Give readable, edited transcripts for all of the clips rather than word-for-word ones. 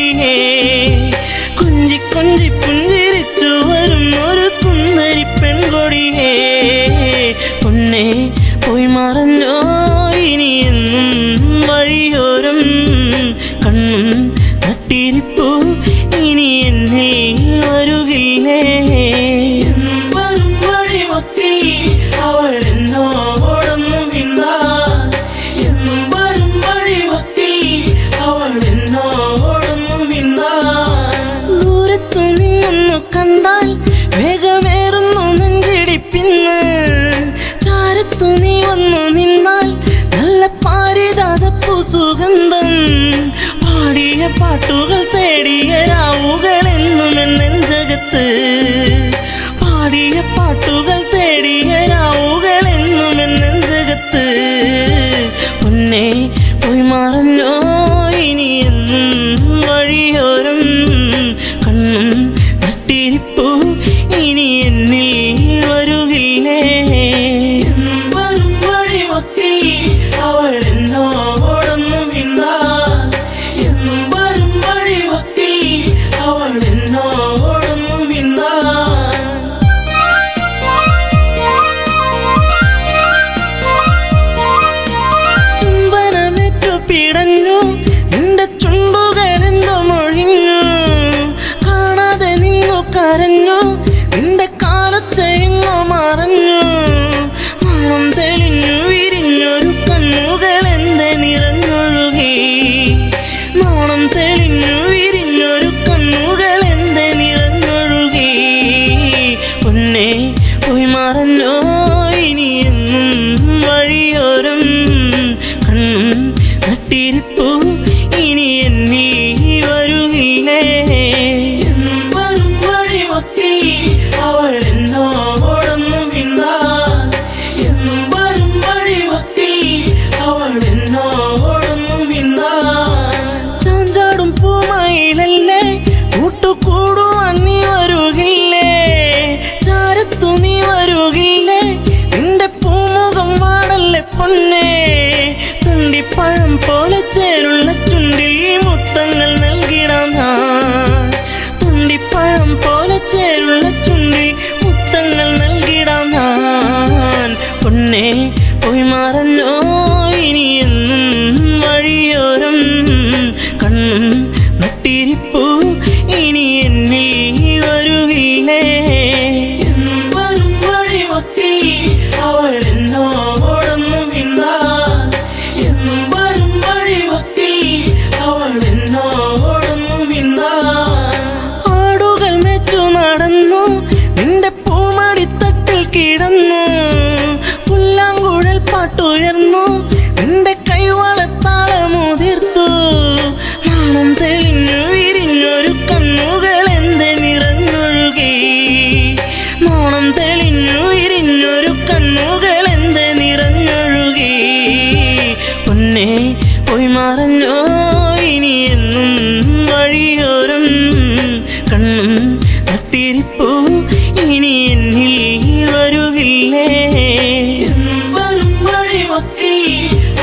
പെൺകൊടിയേ കുഞ്ചി കൊഞ്ചി പുഞ്ചിരിച്ചു വരും ഒരു സുന്ദരി പെൺകൊടിയേ പൊന്നേ പോയി മറഞ്ഞോ ഇനി എന്നും വഴിയോരം കണ്ണും നട്ടിരിപ്പു ഇനി എന്നെ വരുകില്ലേ വരും വഴിമൊക്കെ അവൾ എന്നോടൊന്നും മിണ്ടാൻ എന്നും വരും വഴിമൊക്കെ അവൾ എന്നോടൊന്നും മിണ്ടാൻ ദൂരത്തു നിന്നൊന്നു കണ്ടാൽ വേഗമേറുന്നു നെഞ്ചിടിപ്പിന്ന് ചാരത്തു നീ വന്നു നിന്നാൽ നല്ല പാരിജാതപ്പൂ സുഗന്ധം പാടിയ പാട്ടുകൾ തേടിയ രാവുകൾ എന്നും എന്നെഞ്ചകത്ത് പാടിയ പാട്ടുകൾ തേടിയ രാവുകൾ എന്നും എന്നെഞ്ചകത്ത് പൊന്നേ പോയി മറഞ്ഞോ ഇനി എന്നും വഴിയോരം കണ്ണും നട്ടിരിപ്പു ഇനി എന്നിൽ വരുകില്ലേ വരും വഴിമൊക്കെ അവൾ എന്നോടൊന്നും മിണ്ടാൻ എന്നും വരും വഴിമൊക്കെ അവൾ എന്നോടൊന്നും മിണ്ടാൻ ചുംബനമേറ്റു പിടഞ്ഞു നിന്റെ ചുണ്ടുകളെന്തോ മൊഴിഞ്ഞു കാണാതെ നിന്നു കരഞ്ഞു നിന്റെ കാലത്തെങ്ങോ മറഞ്ഞു നാണം തെളിഞ്ഞു വിരിഞ്ഞൊരു കണ്ണുകൾ എന്റെ നിറഞ്ഞൊഴുകി നാണം തെളിഞ്ഞു വിരിഞ്ഞൊരു കണ്ണുകൾ എന്റെ നിറഞ്ഞൊഴുകി പൊന്നേ പോയി മറഞ്ഞോ ഇനി എന്നും വഴിയോരം കണ്ണും നട്ടിരിപ്പു ഇനി എന്നിൽ വരുകില്ലേ വരും വഴിമൊക്കെ അവൾ എന്നോടൊന്നും മിണ്ടാൻ എന്നും വരും വഴിമൊക്കെ അവൾ എന്നോടൊന്നും മിണ്ടാൻ ചാഞ്ചാടും പൂമയിലല്ലേ കൂട്ടുകൂടുവാൻ നീ വരുകില്ലേ ചാരത്തു നീ വരുകില്ലേ നിന്റെ പൂമുഖം വാടല്ലേ പൊന്നേ തുണ്ടിപ്പഴം പോലെ ചേരുള്ള ചുണ്ടിൽ മുത്തങ്ങൾ നൽകിടാം ഞാൻ തുണ്ടിപ്പഴം പോലെ ചേരുള്ള ചുണ്ടിൽ മുത്തങ്ങൾ നൽകിടാം ഞാൻ പൊന്നേ പോയി മറഞ്ഞോ ഇനി എന്നും വഴിയോരം കണ്ണും നട്ടിരിപ്പു ഇനി എന്നിൽ വരുകില്ലേ വരും വഴിമൊക്കെ അവൾ എന്നോടൊന്നും മിണ്ടാൻ എന്നും വരും വഴിമൊക്കെ അവൾ എന്നോടൊന്നും മിണ്ടാൻ ആടുകൾ മേച്ചു നടന്നു നിന്റെ പൂമടിത്തട്ടിൽ കിടന്നു പുല്ലാങ്കുഴൽ പാട്ടുയർന്നു നിന്റെ കൈവളത്താളമുതിർത്തു നാണം തെളിഞ്ഞു വിരിഞ്ഞൊരു കണ്ണുകൾ എന്റെ നിറഞ്ഞൊഴുകി നാണം തെളിഞ്ഞു വിരിഞ്ഞൊരു കണ്ണുകൾ എന്റെ നിറഞ്ഞൊഴുകി പൊന്നേ പോയി മറഞ്ഞോ ഇനി എന്നും വഴിയോരം കണ്ണും നട്ടിരിപ്പു ഇനി എന്നിൽ വരുകില്ലേ വരും വഴിമൊക്കെ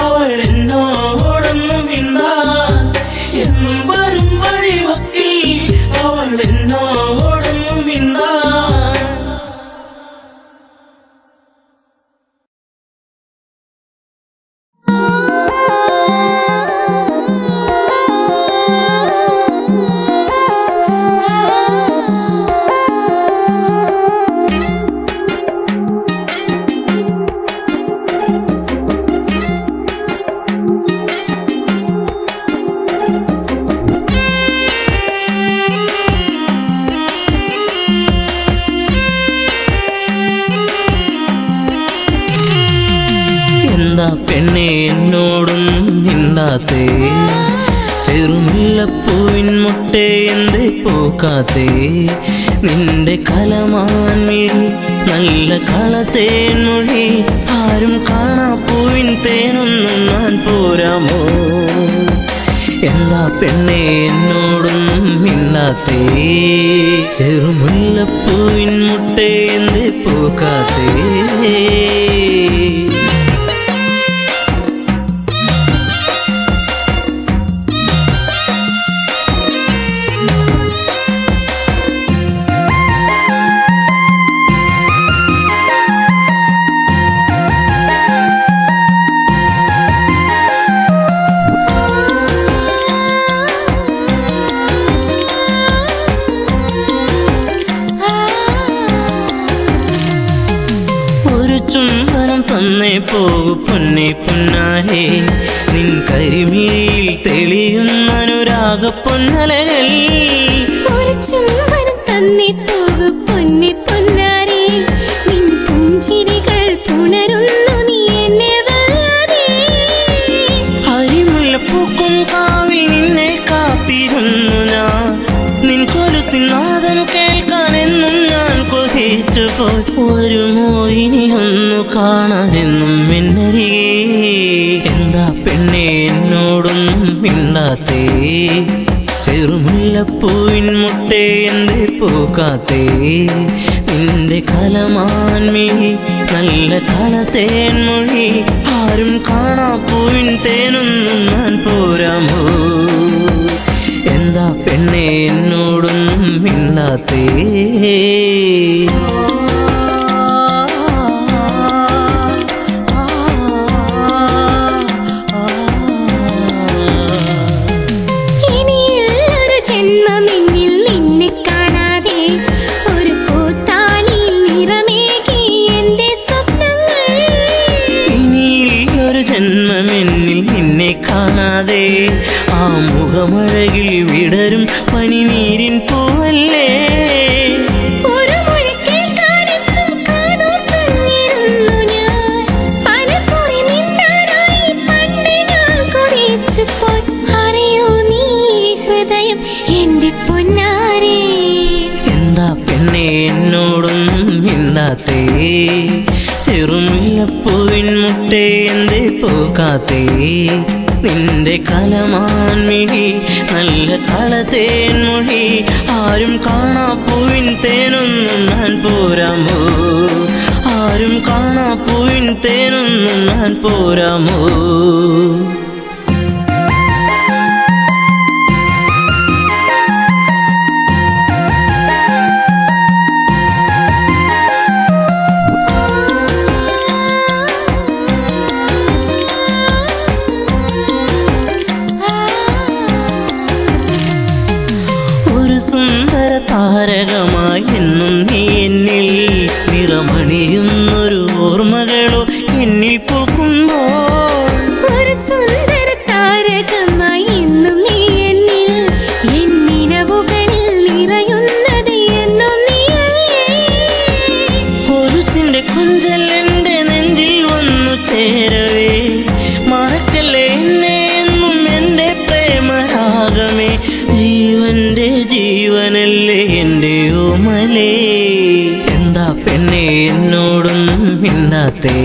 അവൾ എന്നോടൊന്നും മിണ്ടാൻ എന്നും വരും വഴിമൊക്കെ അവൾ എന്നോടൊന്നും മിണ്ടാൻ എന്താ പെണ്ണെ എന്നോടൊന്നും മിണ്ടാത്തേ ചെറുമുല്ലപ്പൂവിൻ മുട്ടേ എന്തേ പൂക്കാത്തേ നിന്റെ കലമാൻ മിഴി നല്ല കളത്തേൻ മൊഴി ആരും കാണാ പൂവിൻ തേനൊന്നും ഞാൻ പോരാമോ എന്താ പെണ്ണെ എന്നോടൊന്നും മിണ്ടാത്തേ ചെറുമുല്ലപ്പൂവിൻ മുട്ടേ എന്തേ പൂക്കാത്തേ വന്നേ പോകു പൊന്നെ പൊന്നാരേ നിൻ കരിമിഴിയിൽ തെളിയുന്ന അനുരാഗ പൊന്നലകൾ ഒരു ചുംബനം തന്നേ പോകു പൊന്നെ പൊന്നാരേ നിൻ പുഞ്ചിരികൾ പുണരുന്നു നീ എന്നെ വല്ലാതെ ഹരിമുല്ലപ്പൂക്കും കാവിൽ നിന്നെ കാത്തിരുന്നു ഞാൻ നിൻ കൊലുസിനാദം കേൾക്കാനെന്നും ഞാൻ കൊതിച്ചു പോയി ഒരു മോഹിനി ഒന്നു കാണാനെന്നും എന്നരികെ എന്താ പെണ്ണെ എന്നോടൊന്നും മിണ്ടാത്തേ ചെറുമുല്ലപ്പൂവിൻ മുട്ടേ എന്തേ പൂക്കാത്തേ നിന്റെ കലമാൻമിഴി നല്ല കളത്തേൻ മൊഴി ആരും കാണാ പൂവിൻ തേനൊന്നും ഞാൻ പോരാമോ എന്താ പെണ്ണെ എന്നോടൊന്നും മിണ്ടാത്തേ ജന്മമെന്നിൽ നിന്നെ കാണാതെ ആ മുഖമഴകിൽ വിടരും പനിനീരിൻ പൂവല്ലേ ഒരു മൊഴി കേൾക്കാനെന്നും കാതോർത്തിരുന്നു ഞാൻ പലകുറി മിണ്ടാനായി പണ്ട് ഞാൻ കൊതിച്ചുപോയി അറിയോ നീ ഹൃദയം എന്റെ പൊന്നാരേ എന്താ പെണ്ണെ എന്നോടൊന്നും മിണ്ടാത്തേ ചെറുമുല്ലപ്പൂവിൻ മുട്ടേ എന്തേ പൂക്കാത്തേ നിന്റെ കലമാൻമിഴി നല്ല കളത്തേൻ മൊഴി ആരും കാണാ പൂവിൻ തേനൊന്നും ഞാൻ പോരാമോ ആരും കാണാ പൂവിൻ തേനൊന്നും ഞാൻ പോരാമോ സുന്ദര താരകമായി എന്നും നീ എന്നിൽ നിറമണിയുന്നൊരു ഓർമ്മകളോ എന്നിൽ പൂക്കുമ്പോൾ ഒരു സുന്ദര താരകമായി എന്നും നീ എന്നിൽ എന്നിനവുകളിൽ നിറയുന്നത് എന്നും നീയല്ലേ കൊലുസിന്റെ കൊഞ്ചൽ എൻ്റെ നെഞ്ചിൽ വന്നു ചേരവേ മറക്കല്ലേ എന്നെ എന്നും എൻ്റെ പ്രേമരാഗമേ ജീവന്റെ ജീവനല്ലേ എൻ്റെ ഓമലേ എന്താ പെണ്ണെ എന്നോടൊന്നും മിണ്ടാത്തേ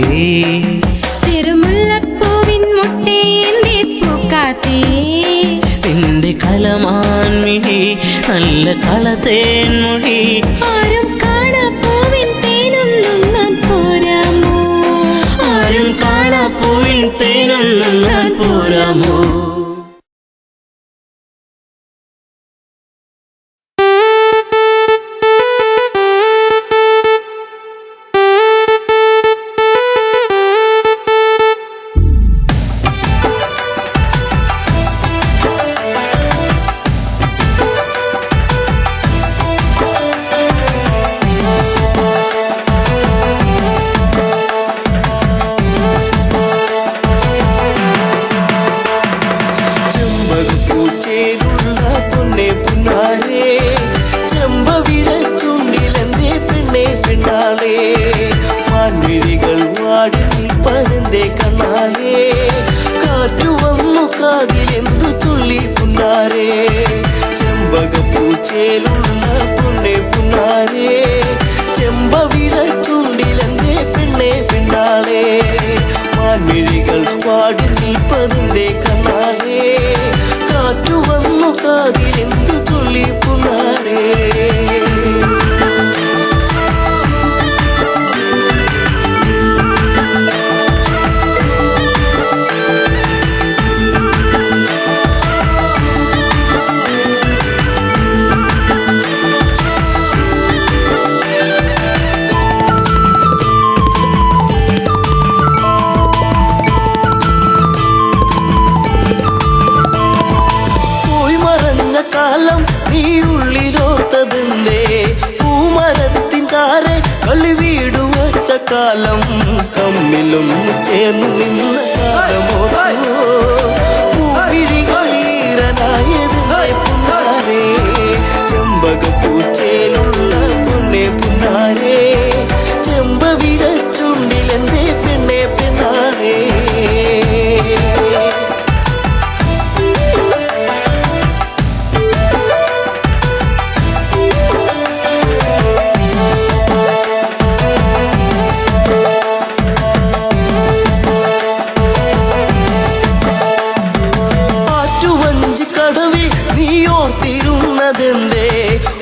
ചെറുമുല്ലപ്പൂവിൻ മുട്ടേ എന്തേ പൂക്കാത്തേ നിന്റെ കലമാൻമിഴി നല്ല കളത്തേൻ മൊഴി ആരും കാണാ പൂവിൻ തേനൊന്നും ഞാൻ പോരാമോ ആരും കാണാ പൂവിൻ തേനൊന്നും ഞാൻ പോരാമോ ചെമ്പകപ്പൂച്ചേലുള്ള പൊന്നെ പുന്നാരേ ചെമ്പവിഴ ചുണ്ടിലെന്തേ പെണ്ണെ പെണ്ണാളേ മാൻമിഴികൾ പാടി നിൽപ്പതിൻ്റെ കണ്ണാളേ കാറ്റു വന്നു കാതിലെന്തു ചൊല്ലി പുന്നാരേ കാലം നീ ഉള്ളിലോത്തതെന്തേ പൂമരത്തിൻ താരെ കളി വീടുവച്ച വെച്ച കാലം തമ്മിലൊന്നു ചേർന്നു നിന്ന കാലമോ പൂവിഴികളീരനായതിന്റെ പുന്നാരേ ചെമ്പകപ്പൂച്ചേലുള്ള പൊന്നെ പുന്നാരേ ചെമ്പവിട ചുണ്ടിലെന്റെ പെണ്ണെ പെണ്ണാരേ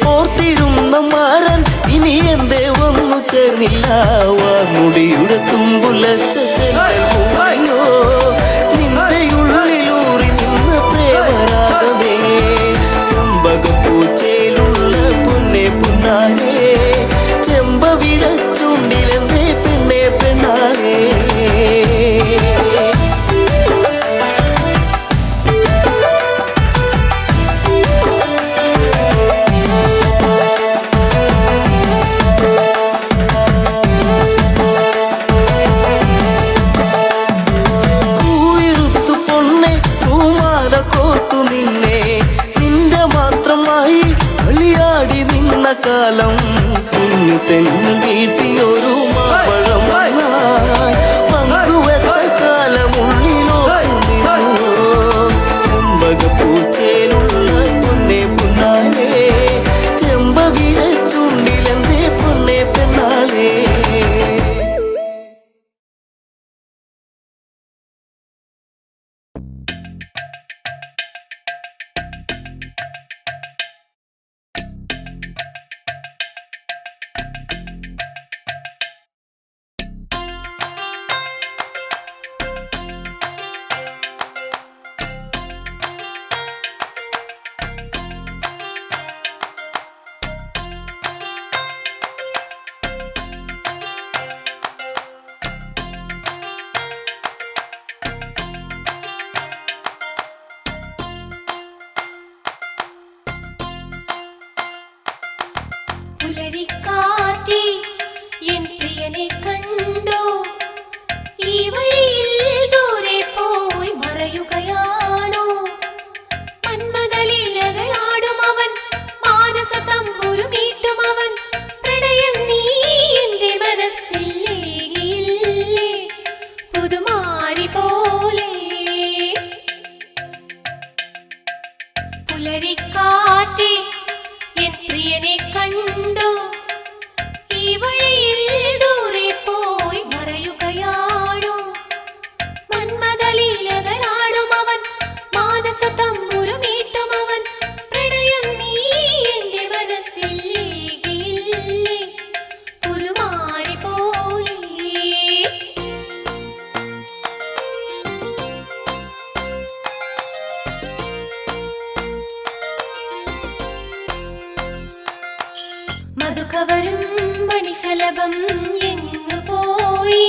ഓർത്തിരുന്ന മാരൻ ഇനി എന്തേ വന്നു ചേർന്നില്ല വാർമുടിയുടെ തുമ്പുലച്ചോ നിന്റെ ഉള്ളിലൂറി നിന്ന പ്രേമരാഗമേ ചെമ്പകപ്പൂച്ചയിലുള്ള പൊന്നെ പുന്നാരേ ചെമ്പവിട ചുണ്ടിലെന്തേ പെണ്ണെ പെണ്ണാളേ നിന്റെ മാത്രമായി കളിയാടി നിന്ന കാലം കുഞ്ഞു തെന്നു വീഴ്ത്തിയൊരു മാമ്പഴം പങ്കുവെച്ച കാലമുള്ളിലോട്ടു നിന്നു ചെമ്പകപ്പൂച്ചേലുള്ള പൊന്നെ പുന്നാരേ ചെമ്പവിട ചുണ്ടിലെന്തേ പൊന്നെ പെണ്ണാളേ പുലരിക്കാറ്റേ എൻ പ്രിയനെ കണ്ടോ ഈ വഴിയിൽ ദൂരെ പോയി മറയുകയാണോ മന്മദലീലകളാടും അവൻ മാനസ തമ്പുരുമീട്ടും അവൻ പ്രണയം നീ എന്റെ മനസ്സിൽ ഏകിയില്ലേ പുതുമാരി പോലെ പുലരിക്കാറ്റേ എൻ പ്രിയനെ കണ്ടോ ഈ വഴിയിൽ ദൂരെ പോയി മറയുകയാണോ മന്മദലീലകളാടും അവൻ മാനസ തമ്പുരുമീട്ടും അവൻ പ്രണയം നീ എന്റെ മനസ്സിൽ ഏകിയില്ലേ പുതുമാരി പോലെ മധുകവരും മണിശലഭം എങ്ങു പോയി